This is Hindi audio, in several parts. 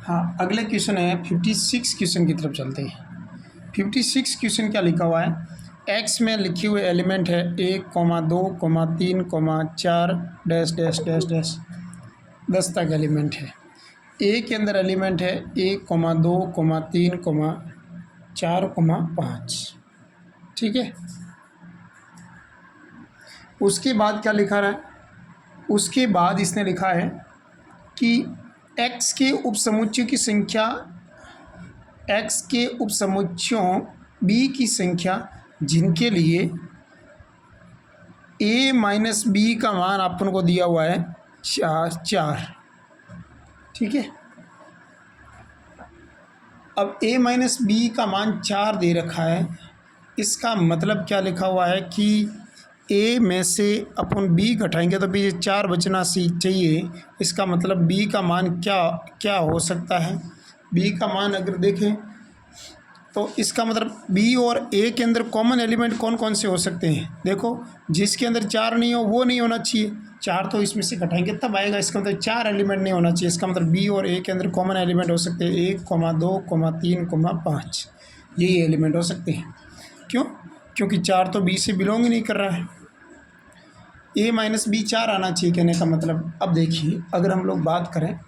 हाँ, अगले क्वेश्चन है 56 क्वेश्चन की तरफ चलते हैं। 56 क्वेश्चन क्या लिखा हुआ है, एक्स में लिखे हुए एलिमेंट है 1, 2, 3, 4 डैश डैश डैश डैश 10 तक एलिमेंट है। ए के अंदर एलिमेंट है 1, 2, 3, 4, 5। ठीक है, उसके बाद क्या लिखा रहा है, उसके बाद इसने लिखा है कि एक्स के उपसमुच्चयों की संख्या, एक्स के उपसमुच्चयों बी की संख्या जिनके लिए ए माइनस बी का मान अपन को दिया हुआ है 4। ठीक है, अब a माइनस बी का मान 4 दे रखा है, इसका मतलब क्या लिखा हुआ है कि a में से अपन b घटाएंगे तो पीछे 4 बचना चाहिए। इसका मतलब b का मान क्या क्या हो सकता है, b का मान अगर देखें तो इसका मतलब b और a के अंदर कॉमन एलिमेंट कौन कौन से हो सकते हैं। देखो, जिसके अंदर 4 नहीं हो वो नहीं होना चाहिए, 4 तो इसमें से घटाएंगे तब आएगा। इसका मतलब 4 एलिमेंट नहीं होना चाहिए। इसका मतलब b और a के अंदर कॉमन एलिमेंट हो सकते हैं 1, 2, 3, 5, यही एलिमेंट हो सकते हैं। क्यों? क्योंकि 4 तो b से बिलोंग ही नहीं कर रहा है। a माइनस बी 4 आना चाहिए कहने का मतलब। अब देखिए, अगर हम लोग बात करें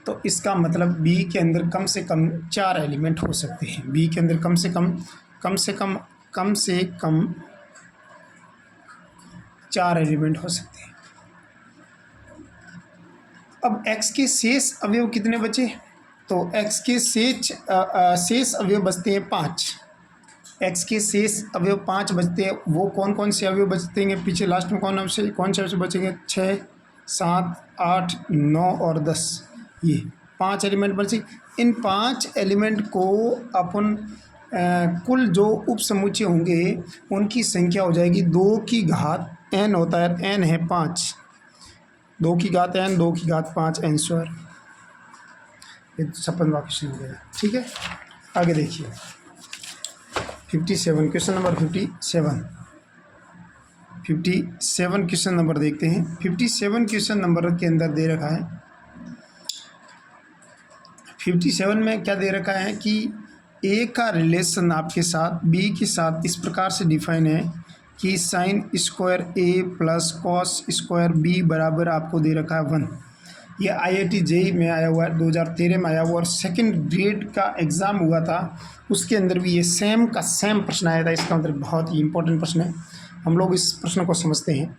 तो इसका मतलब b के अंदर कम से कम 4 एलिमेंट हो सकते हैं। b के अंदर कम से कम 4 एलिमेंट हो सकते हैं। अब x के शेष अवयव कितने बचे, तो x के शेष अवयव बचते हैं 5। x के शेष अवयव 5 बचते हैं। वो कौन कौन से अवयव बचते हैं पीछे लास्ट में, कौन से अवयव बचेंगे, 6, 7, 8, 9 और 10, ये 5 एलिमेंट बचे। इन 5 एलिमेंट को अपन कुल जो उपसमुच्चय होंगे उनकी संख्या हो जाएगी 2 की घात n होता है, n है 5, 2 की घात n, 2 की घात 5 n स्क्वायर। ये 56वां क्वेश्चन हो गया। ठीक है, आगे देखिए 57 क्वेश्चन नंबर 57 क्वेश्चन नंबर देखते हैं। 57 क्वेश्चन नंबर के अंदर दे रखा है, 57 में क्या दे रखा है कि ए का रिलेशन आपके साथ बी के साथ इस प्रकार से डिफाइन है कि sign square A plus cos square B बराबर आपको दे रखा है 1। ये IIT JEE में आया हुआ है, 2013 में आया हुआ, और सेकंड ग्रेड का एग्ज़ाम हुआ था उसके अंदर भी ये सेम का सेम प्रश्न आया था। इसका मतलब बहुत ही इंपॉर्टेंट प्रश्न है, हम लोग इस प्रश्न को समझते हैं।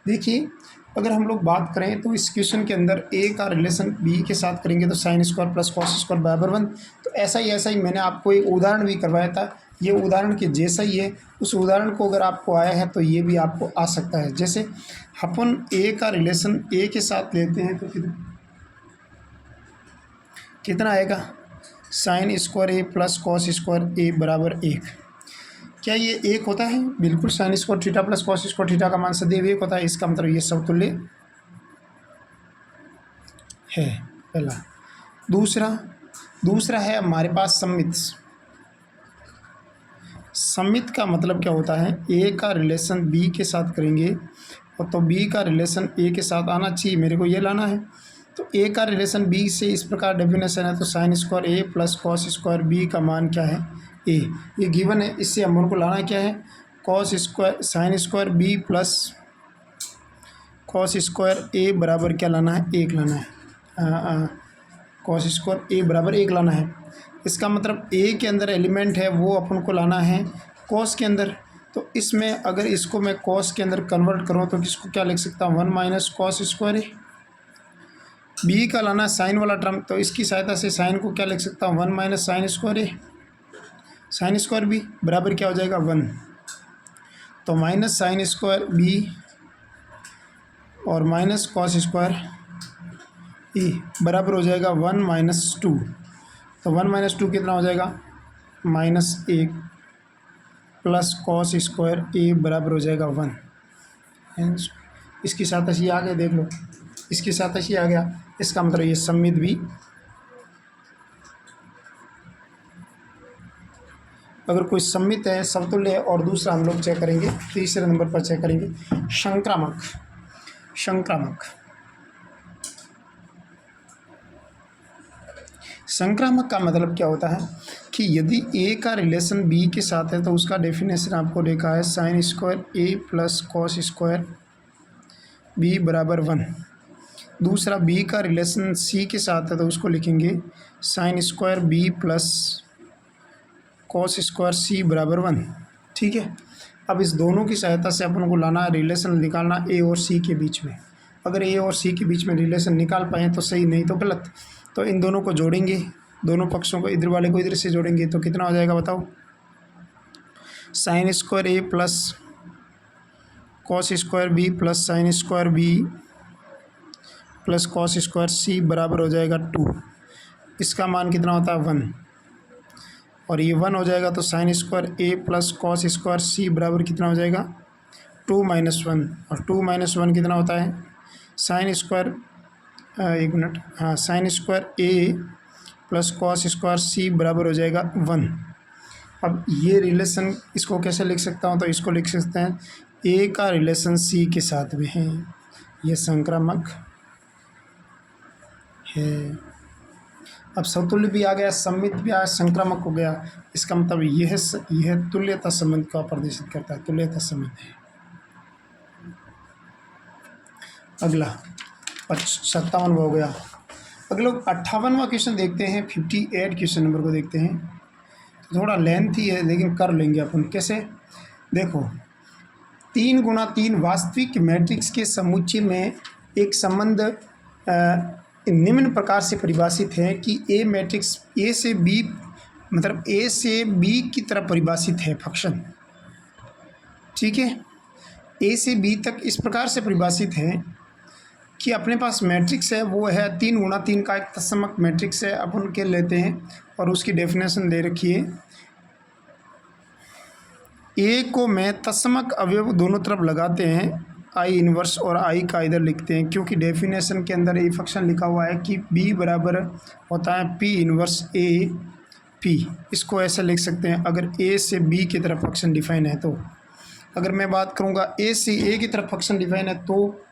देखिए, अगर हम लोग बात करें तो इस क्वेश्चन के अंदर ए का रिलेशन बी के साथ करेंगे तो sine square plus cos square बराबर 1। तो ऐसा ही मैंने आपको एक उदाहरण भी करवाया था, ये उदाहरण के जैसा ही है। उस उदाहरण को अगर आपको आया है तो ये भी आपको आ सकता है। जैसे अपन ए का रिलेशन ए के साथ लेते हैं तो कितना आएगा, sign square A plus cos square A बराबर 1। क्या ये 1 होता है? बिल्कुल, sine square theta plus cos square theta का मान सदैव 1 होता है। इसका मतलब ये समतुल्य है, पहला। दूसरा है हमारे पास सममित। सममित का मतलब क्या होता है, ए का रिलेशन बी के साथ करेंगे और तो बी का रिलेशन ए के साथ आना चाहिए, मेरे को ये लाना है। तो ए का रिलेशन बी से इस प्रकार डेफिनेशन है, तो sign square A plus cos square B का मान क्या है, ए। ये गिवन है, इससे हम को लाना क्या है, cos square sine square B plus cos square A बराबर क्या लाना है, 1 लाना है। कॉस स्क्वायर ए बराबर 1 लाना है। इसका मतलब ए के अंदर एलिमेंट है वो अपन को लाना है कॉस के अंदर। तो इसमें अगर इसको मैं कॉस के अंदर कन्वर्ट करूँ तो किसको क्या लिख सकता हूँ, 1 माइनस कॉस स्क्वायर ए। बी का लाना साइन वाला टर्म, तो इसकी सहायता से साइन को क्या लिख सकता हूँ, 1 माइनस साइन स्क्वायर ए। साइन स्क्वायर बी बराबर क्या हो जाएगा, 1। तो माइनस साइन स्क्वायर बी और माइनस कॉस स्क्वायर ए बराबर हो जाएगा 1 माइनस 2। तो 1 माइनस 2 कितना हो जाएगा, -1 प्लस कॉस स्क्वायर ए बराबर हो जाएगा 1। इसकी साथ ये आ गया, देख लो, इसके साथ ये आ गया। इसका मतलब ये सममित भी, अगर कोई सममित है, समतुल्य है। और दूसरा हम लोग चेक करेंगे, तीसरे नंबर पर चेक करेंगे संक्रामक। संक्रामक का मतलब क्या होता है कि यदि ए का रिलेशन बी के साथ है तो उसका डेफिनेशन आपको देखा है sign square A plus cos square B बराबर 1। दूसरा बी का रिलेशन सी के साथ है तो उसको लिखेंगे sine square B plus cos square C बराबर 1। ठीक है, अब इस दोनों की सहायता से अपन को लाना रिलेशन निकालना ए और सी के बीच में। अगर ए और सी के बीच में रिलेशन निकाल पाएँ तो सही, नहीं तो गलत। तो इन दोनों को जोड़ेंगे, दोनों पक्षों को, इधर वाले को इधर से जोड़ेंगे तो कितना हो जाएगा बताओ। Sine square A plus cos square B plus sine square B plus cos square C बराबर हो जाएगा 2। इसका मान कितना होता है 1, और ये 1 हो जाएगा तो sign square A plus cos square C बराबर कितना हो जाएगा 2 - 1, और 2 - 1 कितना होता है साइन स्क्वायर, एक मिनट, हाँ, sign square A plus cos square C बराबर हो जाएगा 1। अब ये रिलेशन इसको कैसे लिख सकता हूँ, तो इसको लिख सकते हैं ए का रिलेशन सी के साथ में है, ये संक्रामक है। अब समतुल्य भी आ गया, सम्मित भी आया, संक्रामक हो गया। इसका मतलब यह तुल्यता संबंध को प्रदर्शित करता है, तुल्यता संबंध है। अगला 57वां हो गया। अगला 58वां क्वेश्चन देखते हैं, 58 क्वेश्चन नंबर को देखते हैं। तो थोड़ा लेंथी है लेकिन कर लेंगे अपन। कैसे, देखो 3 × 3 वास्तविक मैट्रिक्स के समुच्चय में एक संबंध निम्न प्रकार से परिभाषित है कि ए मैट्रिक्स ए से बी, मतलब ए से बी की तरफ परिभाषित है फंक्शन। ठीक है, ए से बी तक इस प्रकार से परिभाषित है कि अपने पास मैट्रिक्स है, वो है 3 × 3 का एक तत्समक मैट्रिक्स है, अपन के लेते हैं और उसकी डेफिनेशन दे रखी है। ए को मैं तत्समक अवयव दोनों तरफ लगाते हैं, आई इन्वर्स और आई का इधर लिखते हैं, क्योंकि डेफिनेशन के अंदर ये फंक्शन लिखा हुआ है कि बी बराबर होता है पी इन्वर्स ए पी। इसको ऐसे लिख सकते हैं अगर ए से बी की तरफ फंक्शन डिफाइन है तो। अगर मैं बात करूँगा ए से ए की तरफ फंक्शन डिफाइन है तो,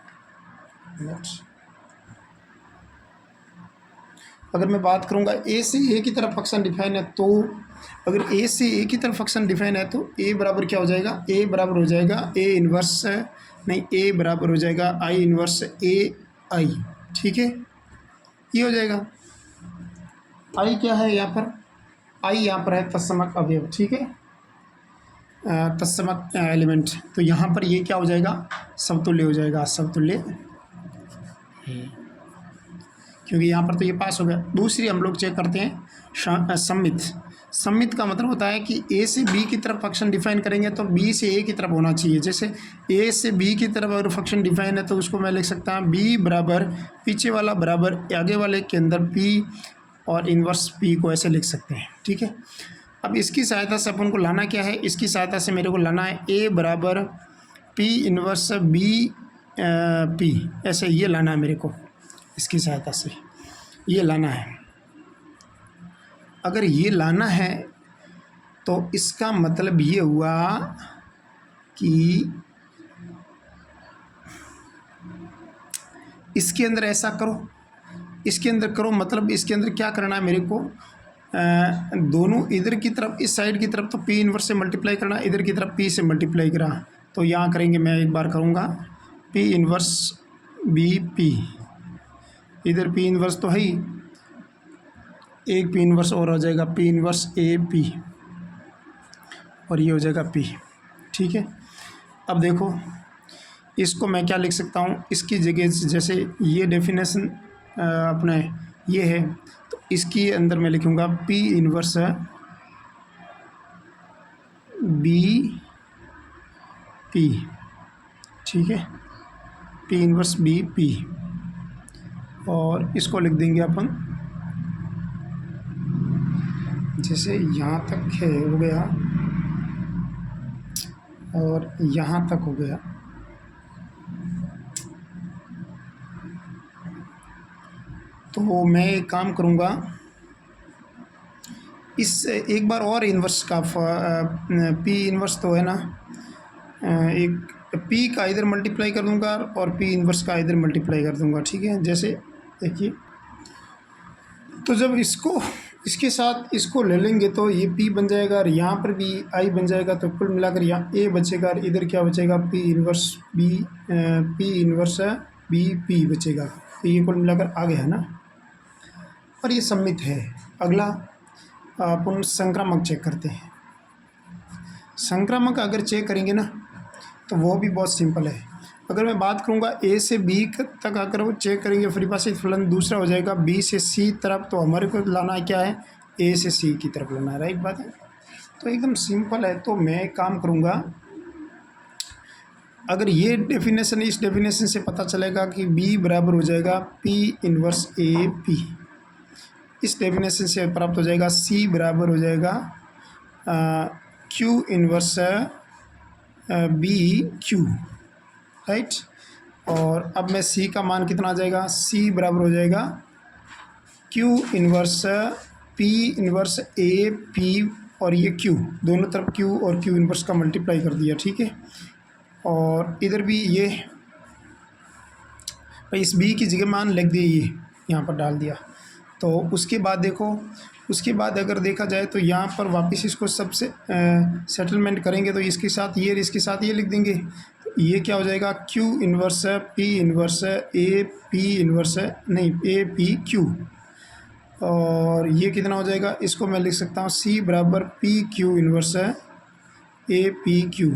अगर मैं बात करूँगा ए से ए की तरफ फंक्शन डिफाइन है तो, अगर ए से ए की तरफ फंक्शन डिफाइन है तो ए बराबर क्या हो जाएगा, ए बराबर हो जाएगा ए इन्वर्स, नहीं, ए बराबर हो जाएगा आई इन्वर्स ए आई। ठीक है, ये हो जाएगा। आई क्या है यहाँ पर, आई यहाँ पर है तत्समक अवयव। ठीक है, तत्समक एलिमेंट, तो यहाँ पर ये क्या हो जाएगा, समतुल्य हो जाएगा, समतुल्य, क्योंकि यहाँ पर तो ये पास हो गया। दूसरी हम लोग चेक करते हैं सम्मित। सम्मित का मतलब होता है कि ए से बी की तरफ फंक्शन डिफाइन करेंगे तो बी से ए की तरफ होना चाहिए। जैसे ए से बी की तरफ अगर फंक्शन डिफाइन है तो उसको मैं लिख सकता हूँ बी बराबर पीछे वाला बराबर आगे वाले के अंदर पी और इन्वर्स पी को ऐसे लिख सकते हैं। ठीक है, अब इसकी सहायता से अपन को लाना क्या है, इसकी सहायता से मेरे को लाना है ए बराबर पी इन्वर्स बी पी, ऐसे ये लाना है मेरे को, इसकी सहायता से ये लाना है। अगर ये लाना है तो इसका मतलब ये हुआ कि इसके अंदर ऐसा करो, इसके अंदर करो, मतलब इसके अंदर क्या करना है मेरे को, दोनों इधर की तरफ, इस साइड की तरफ तो पी इन्वर्स से मल्टीप्लाई करना, इधर की तरफ पी से मल्टीप्लाई करना। तो यहाँ करेंगे, मैं एक बार करूँगा पी इन्वर्स बी पी, इधर पी इन्वर्स तो है ही, एक पी इन्वर्स और हो जाएगा पी इन्वर्स ए पी, और ये हो जाएगा पी। ठीक है, अब देखो इसको मैं क्या लिख सकता हूँ, इसकी जगह जैसे ये डेफिनेशन अपने ये है तो इसके अंदर मैं लिखूँगा पी इन्वर्स बी पी। ठीक है, पी इन्वर्स बी पी, और इसको लिख देंगे अपन जैसे यहाँ तक है, हो गया, और यहाँ तक हो गया। तो मैं एक काम करूँगा, इस एक बार और इन्वर्स का पी इन्वर्स तो है ना, एक पी का इधर मल्टीप्लाई कर दूंगा और पी इन्वर्स का इधर मल्टीप्लाई कर दूंगा। ठीक है, जैसे देखिए तो जब इसके साथ इसको ले लेंगे तो ये P बन जाएगा और यहाँ पर भी I बन जाएगा, तो कुल मिलाकर यहाँ A बचेगा और इधर क्या बचेगा, P इन्वर्स B P बचेगा। तो ये कुल मिलाकर आ गया है ना, और ये सम्मित है। अगला अपन संक्रामक चेक करते हैं। संक्रामक अगर चेक करेंगे ना तो वो भी बहुत सिंपल है। अगर मैं बात करूँगा A से B तक अगर वो चेक करेंगे परिभाषित फलन दूसरा हो जाएगा B से C तरफ, तो हमारे को लाना है क्या है, A से C की तरफ लाना है, राइट बात है। तो एकदम सिंपल है। तो मैं एक काम करूँगा, अगर ये डेफिनेशन इस डेफिनेशन से पता चलेगा कि B बराबर हो जाएगा P इन्वर्स AP, इस डेफिनेशन से प्राप्त हो जाएगा C बराबर हो जाएगा Q इन्वर्स BQ, राइट। और अब मैं C का मान कितना आ जाएगा, C बराबर हो जाएगा Q inverse P inverse AP, और ये Q दोनों तरफ Q और Q इन्वर्स का मल्टीप्लाई कर दिया, ठीक है। और इधर भी ये इस B की जगह मान लिख दिए, ये यहाँ पर डाल दिया। तो उसके बाद देखो, उसके बाद अगर देखा जाए तो यहाँ पर वापस इसको सबसे सेटलमेंट करेंगे, तो इसके साथ ये इसके साथ ये लिख देंगे। तो ये क्या हो जाएगा, Q inverse P inverse AP inverse नहीं AP Q, और ये कितना हो जाएगा, इसको मैं लिख सकता हूँ C बराबर PQ इन्वर्स AP Q।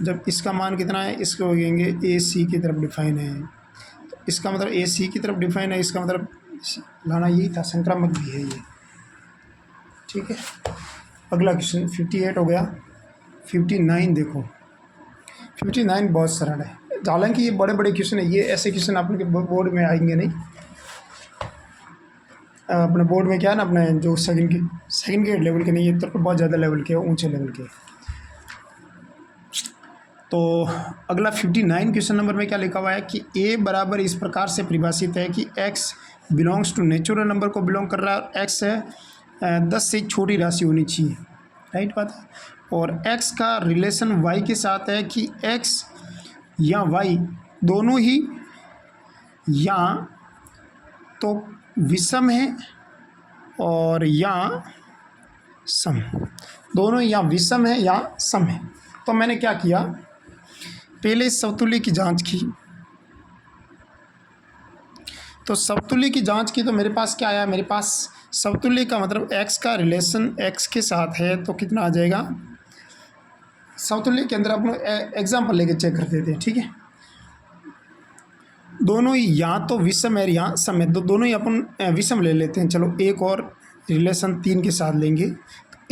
जब इसका मान कितना है, इसको कहेंगे AC की तरफ डिफाइन है। तो इसका मतलब AC की तरफ डिफाइन है, इसका मतलब लाना यही था, संक्रामक भी है ये, ठीक है। अगला क्वेश्चन 58 हो गया। 59 देखो, 59 बहुत सरल है, हालांकि ये बड़े बड़े क्वेश्चन है, ये ऐसे क्वेश्चन अपने बोर्ड में आएंगे नहीं। अपने बोर्ड में क्या है ना, अपने जो सेकंड ग्रेड लेवल के नहीं, ये तो बहुत ज़्यादा लेवल के, ऊंचे लेवल के। तो अगला 59 क्वेश्चन नंबर में क्या लिखा हुआ है कि A बराबर इस प्रकार से परिभाषित है कि X belongs to natural number को बिलोंग कर रहा है, और X 10 से छोटी राशि होनी चाहिए, राइट बात है। और X का रिलेशन Y के साथ है कि X या Y दोनों ही या तो विषम है और या सम, दोनों या विषम है या सम है। तो मैंने क्या किया, पहले समतुल्य की जांच की। तो समतुल्य की जांच की तो मेरे पास क्या आया, मेरे पास समतुल्य का मतलब x का रिलेशन x के साथ है, तो कितना आ जाएगा। समतुल्य के अंदर अपन एग्जाम्पल लेके चेक कर देते हैं, ठीक है। दोनों ही या तो विषम है या सम है, तो दोनों ही अपन विषम ले लेते हैं। चलो एक और रिलेशन 3 के साथ लेंगे,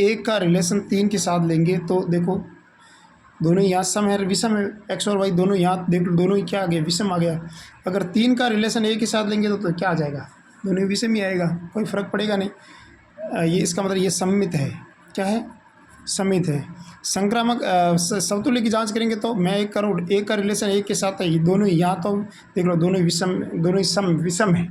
एक का रिलेशन 3 के साथ लेंगे, तो देखो दोनों यहाँ सम है विषम है, एक्स और वाई दोनों यहाँ देख लो, दोनों ही क्या आ गया, विषम आ गया। अगर 3 का रिलेशन एक के साथ लेंगे तो क्या आ जाएगा, दोनों ही विषम ही आएगा, कोई फ़र्क पड़ेगा नहीं। ये इसका मतलब ये सम्मित है, क्या है, सम्मित है। संक्रामक समतुल्य की जांच करेंगे तो मैं एक का रिलेशन एक के साथ है, दोनों ही यहाँ तो देख लो दोनों ही विषम, दोनों ही विषम है,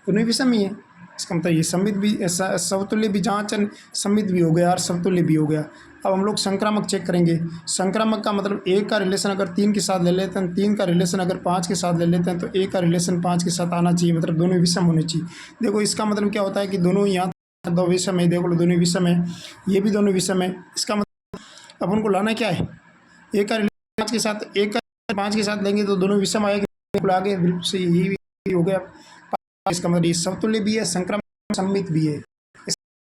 दोनों ही विषम ही है। इसका मतलब ये सम्मित भी, समतुल्य भी जांच सम्मित भी हो गया और समतुल्य भी हो गया। अब हम लोग संक्रामक चेक करेंगे। संक्रामक का मतलब एक का रिलेशन अगर 3 के साथ ले लेते हैं, 3 का रिलेशन अगर 5 के साथ ले लेते हैं, तो एक का रिलेशन 5 के साथ आना चाहिए, मतलब दोनों विषम होने चाहिए। देखो इसका मतलब क्या होता है कि दोनों यहाँ दो विषम है, देखो लो दोनों विषम है, ये भी दोनों विषम है। इसका मतलब अपन को लाना क्या है, एक का रिलेशन 5 के साथ, एक का 5 के साथ लेंगे तो दोनों विषम आएगा, आगे से यही भी हो गया। इसका मतलब ये समतुल्य भी है, संक्रामक सम्मित भी है,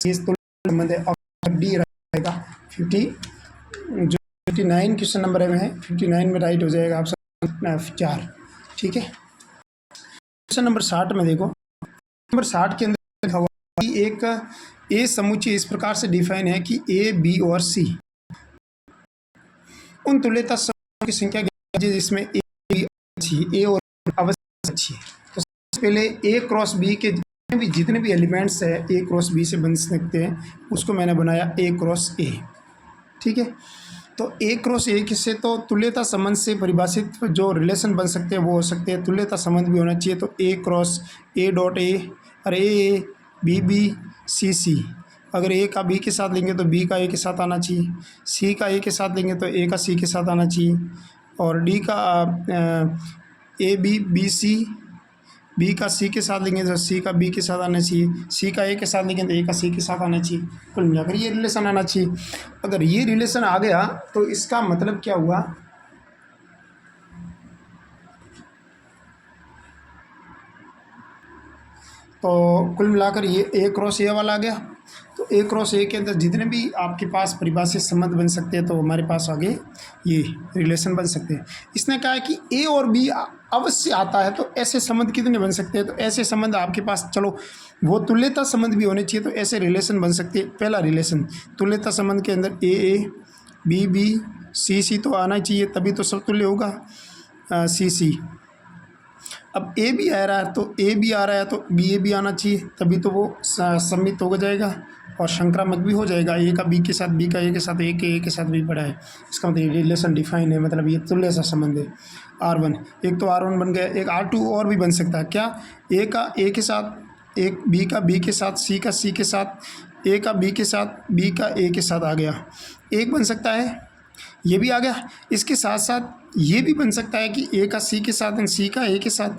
संबंध है। और डी रहेगा 59 क्वेश्चन नंबर में है, 59 में राइट हो जाएगा ऑप्शन 4, ठीक है। क्वेश्चन नंबर 60 में देखो, नंबर 60 के अंदर लिखा हुआ है कि एक ए समुच्चय इस प्रकार से डिफाइन है कि ए बी और सी उन तुल्यता समूहों की संख्या जिसमें ए बी अच्छी, ए और अवश्य अच्छी है। तो सबसे पहले ए क्रॉस बी के जितने भी एलिमेंट्स है ए क्रॉस बी से बन सकते हैं, उसको मैंने बनाया ए क्रॉस ए, ठीक है। तो ए क्रॉस ए से तो तुल्यता संबंध से परिभाषित जो रिलेशन बन सकते हैं वो हो सकते हैं, तुल्यता संबंध भी होना चाहिए। तो ए क्रॉस ए डॉट ए और ए बी बी सी सी, अगर ए का बी के साथ लेंगे तो बी का ए के साथ आना चाहिए, सी का ए के साथ लेंगे तो ए का सी के साथ आना चाहिए, और डी का A B B C B का सी के साथ लिखेंगे तो सी का बी के साथ आना चाहिए, सी का ए के साथ लिखेंगे तो ए का सी के साथ आना चाहिए। कुल मिलाकर ये रिलेशन आना चाहिए। अगर ये रिलेशन आ गया तो इसका मतलब क्या हुआ, तो कुल मिलाकर ये ए क्रॉस ए वाला आ गया। तो ए क्रॉस ए के अंदर जितने भी आपके पास परिभाषित संबंध बन सकते हैं तो हमारे पास आगे ये रिलेशन बन सकते हैं। इसने कहा है कि ए और बी अवश्य आता है, तो ऐसे संबंध कितने बन सकते हैं, तो ऐसे संबंध आपके पास, चलो वो तुल्यता संबंध भी होने चाहिए, तो ऐसे रिलेशन बन सकते हैं। पहला रिलेशन तुल्यता संबंध के अंदर ए बी बी सी तो आना चाहिए, तभी तो सब तुल्य होगा। सी अब ए भी आ रहा है तो ए भी आ रहा है तो बी ए भी आना चाहिए, तभी तो वो सम्मित हो जाएगा और संक्रामक भी हो जाएगा। ए का बी के साथ, बी का ए के साथ, ए के साथ भी पड़ा है, इसका मतलब रिलेशन डिफाइन है, मतलब ये तुल्य सा संबंध है। R1 एक तो R1 बन गया, एक R2 और भी बन सकता है। क्या, ए का ए के साथ, एक बी का बी के साथ, सी का सी के साथ, ए का बी के साथ, बी का ए के साथ आ गया, एक बन सकता है, ये भी आ गया। इसके साथ साथ ये भी बन सकता है कि ए का सी के साथ एंड सी का ए के साथ,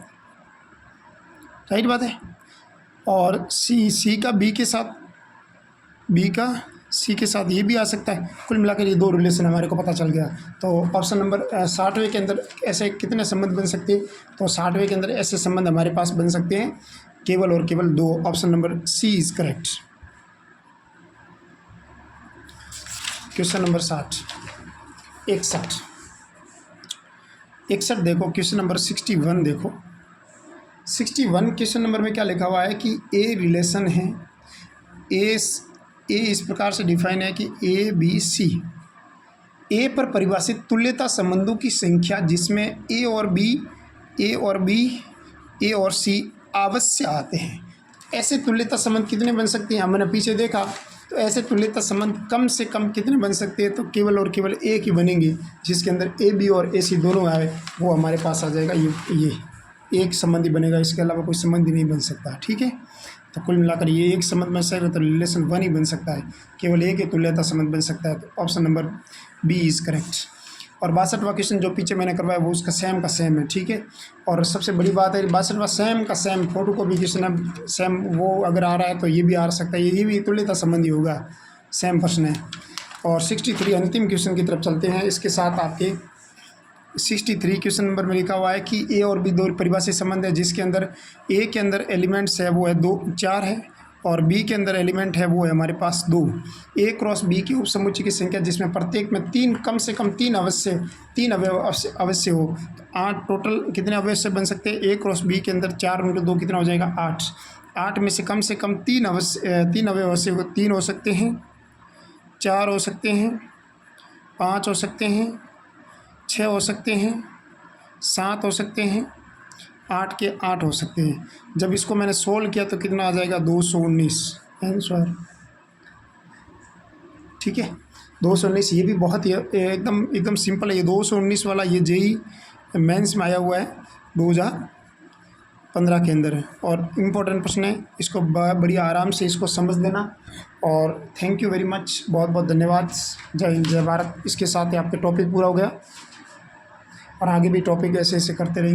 राइट बात है। और सी का बी के साथ, बी का सी के साथ, ये भी आ सकता है। कुल मिलाकर ये दो रिलेशन हमारे को पता चल गया। तो ऑप्शन नंबर 60वें के अंदर ऐसे कितने संबंध बन सकते हैं, तो 60वें के अंदर ऐसे संबंध हमारे पास बन सकते हैं केवल और केवल दो। Option number C is correct. Question number 61 देखो, क्वेश्चन नंबर 61 देखो। 61 क्वेश्चन नंबर में क्या लिखा हुआ है कि ए रिलेशन है, ए इस प्रकार से डिफाइन है कि ए बी सी, ए पर परिभाषित तुल्यता संबंधों की संख्या जिसमें ए और सी अवश्य आते हैं। ऐसे तुल्यता संबंध कितने बन सकते हैं, हमने पीछे देखा, तो ऐसे तुल्यता संबंध कम से कम कितने बन सकते हैं, तो केवल और केवल एक ही बनेंगे, जिसके अंदर ए बी और ए सी दोनों आए, वो हमारे पास आ जाएगा। ये एक संबंध ही बनेगा, इसके अलावा कोई संबंध ही नहीं बन सकता। ठीक है, तो कुल मिलाकर ये एक संबंध बन सकता है, तो रिलेशन 1 ही बन सकता है, केवल एक ही तुल्यता संबंध बन सकता है। तो option number B is correct. और 62वां क्वेश्चन जो पीछे मैंने करवाया वो उसका सेम का सेम है। ठीक है, और सबसे बड़ी बात है 62वां सेम का सेम फोटो कॉपी क्वेश्चन है, सेम वो अगर आ रहा है तो ये भी आ सकता है, ये भी तुल्यता संबंधी होगा, सेम प्रश्न है। और 63 अंतिम क्वेश्चन की तरफ चलते हैं। इसके साथ आपके 63 क्वेश्चन नंबर में लिखा हुआ है कि ए और बी दो परिभाषित संबंध है, जिसके अंदर ए के अंदर एलिमेंट्स है वो है 4 है, और बी के अंदर एलिमेंट है वो है हमारे पास 2। ए क्रॉस बी की उपसमुच्चय की संख्या जिसमें प्रत्येक में कम से कम 3 अवयव अवश्य हो, तो 8 टोटल कितने अवयव बन सकते हैं। ए क्रॉस बी के अंदर 4 × 2 कितना हो जाएगा 8। 8 में से कम 3 अवयव अवश्य हो, 3 हो सकते हैं, 4 हो सकते हैं, 5 हो सकते हैं, 6 हो सकते हैं, 7 हो सकते हैं, 8 के 8 हो सकते हैं। जब इसको मैंने सोल्व किया तो कितना आ जाएगा 219 आंसर। ठीक है, 219 ये भी बहुत ही एकदम सिंपल है। ये 219 वाला ये जेई मेंस में आया हुआ है 2015 के अंदर है, और इम्पोर्टेंट प्रश्न है, इसको बड़ी आराम से इसको समझ लेना। और थैंक यू वेरी मच, बहुत बहुत धन्यवाद। जय हिंद, जय भारत। इसके साथ ही आपके टॉपिक पूरा हो गया, और आगे भी टॉपिक ऐसे करते रहेंगे।